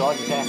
cho chị xem.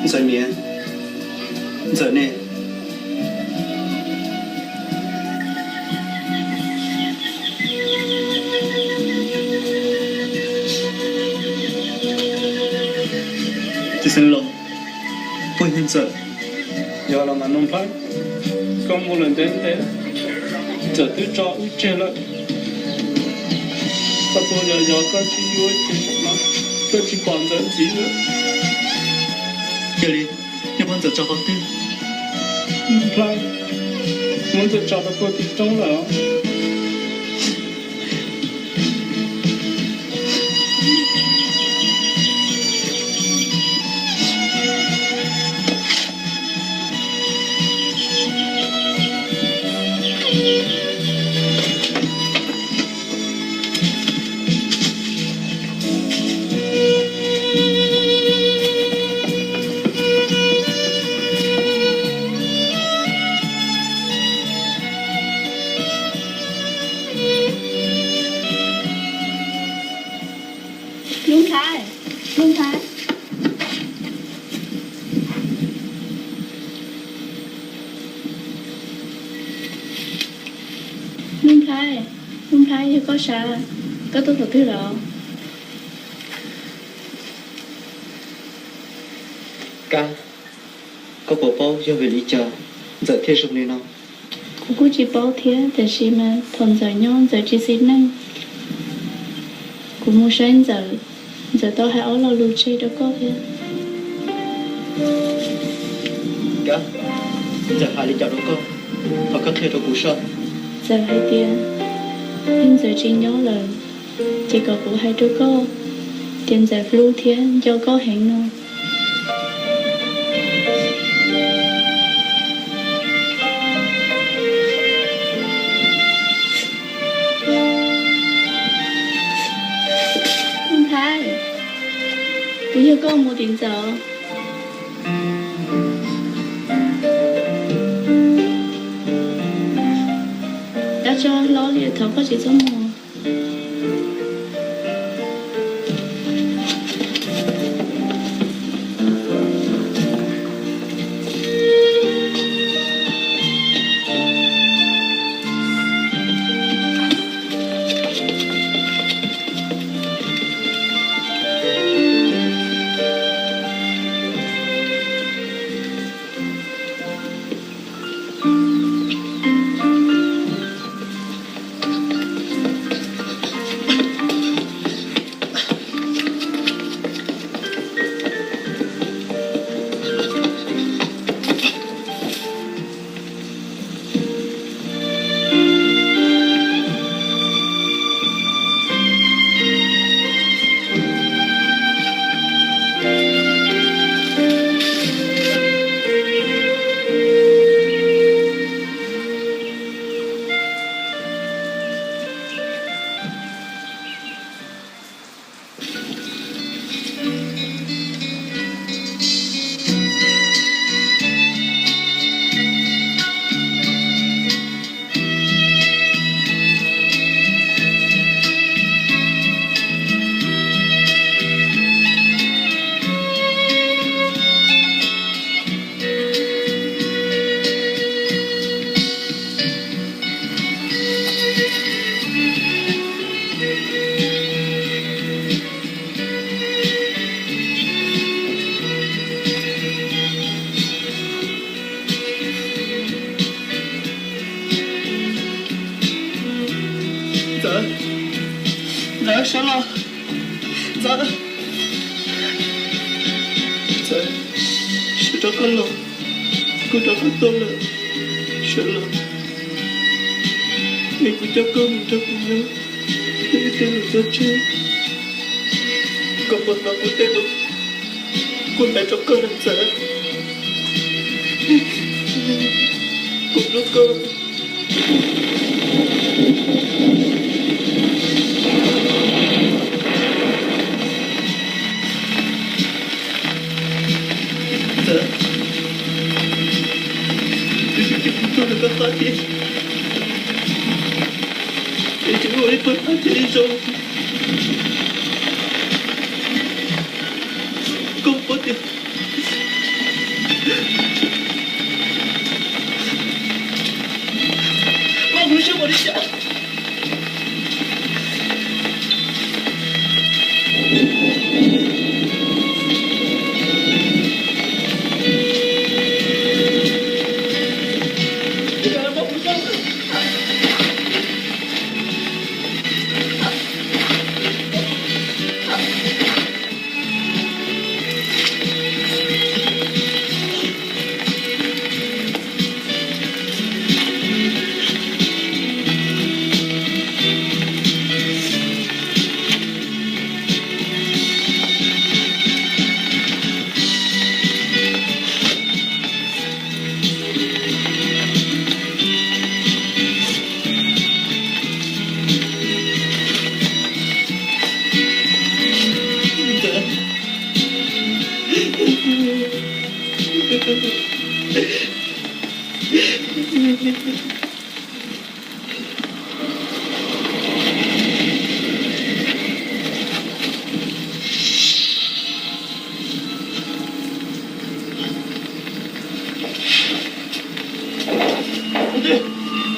Giờ miếng giờ nè chỉ xin lỗi tôi hiện giờ giờ là mà nông phát có một lần đến thế giờ tôi cho ít chơi lại và tôi giờ có chỉ vui thì mà tôi chỉ còn dẫn gì nữa giờ đi nhưng bây giờ cho con tin Plan muốn tôi cho tôi thì trong là Luân Thái, Luân Thái. Luân Thái thì có sao? Có tôi thật thứ rõ. ca có bộ bao giờ về lý chờ giờ thiết sông lên không Cô cũng chỉ bảo thế, tại vì mà thằng giờ nhon giờ chỉ xin năng. Cô mua sáng giờ tao hay ở lo lưu chơi đó có thế. ca giờ hai lý chờ đâu có họ có thể đâu cũng sợ Giờ hay tiền, nhưng giờ chỉ nhớ là chỉ có cô hay đứa có tiền giờ lưu thiên do có hẹn nào. Bây giờ có một tiền giờ đã cho lo liệu thấu có chỉ số một dạ sao lo dạ dạ sự cho con lo cô cho con tôi là sự lo Mẹ cũng cho con một cho con nhớ. Tên là cho chơi. Con một vào một tên đúng. Con lại cho con làm sợ. Cùng lúc con. Sợ. Tôi là các phát hiện. Để chúng tôi bớt phát hiện rồi. Không có tiền. Mong muốn cho bọn đi chạy.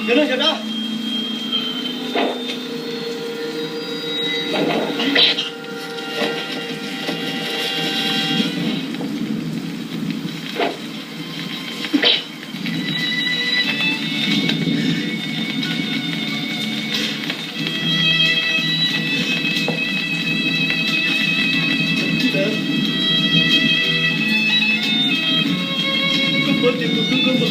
Nhớ đâu, nhớ đâu. Con thì cũng có một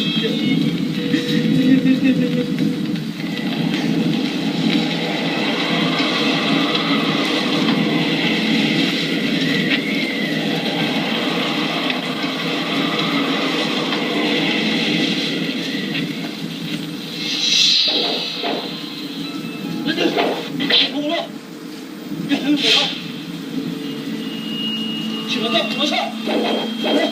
不了，别还有水了，起了道，起了上，来。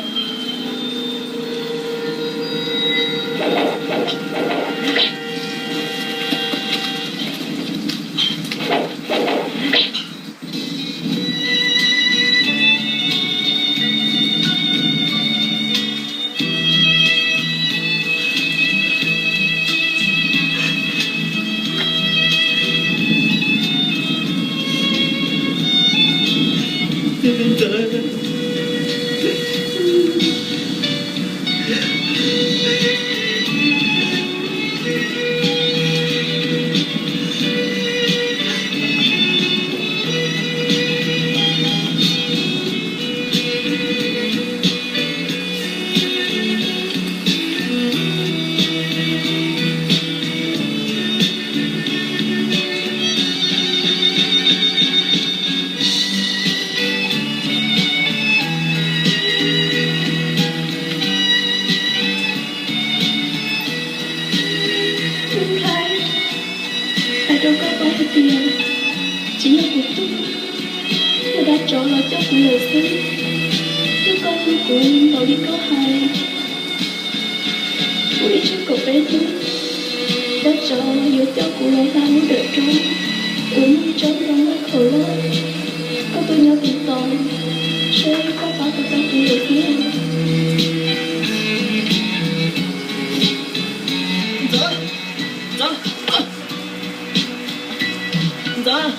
Đâu có bao nhiêu tiền, chỉ là của tôi. Tôi đã chọn là cho của lời xin. Nếu con tôi của em vào đi có hài, của đi trước cậu bé tôi đã chọn giữa cho của lòng ta muốn đợi trốn. Cũng trốn lòng với khổ lo. Có tôi nhớ tình tội, sẽ có bảo của ta của lời xin. Dạ.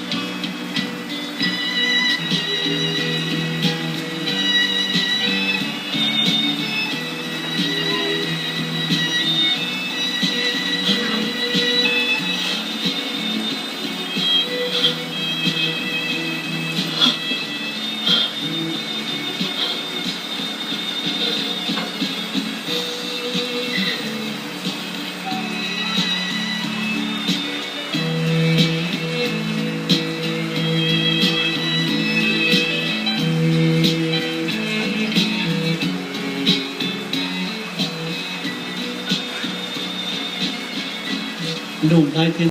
đủ đại thiên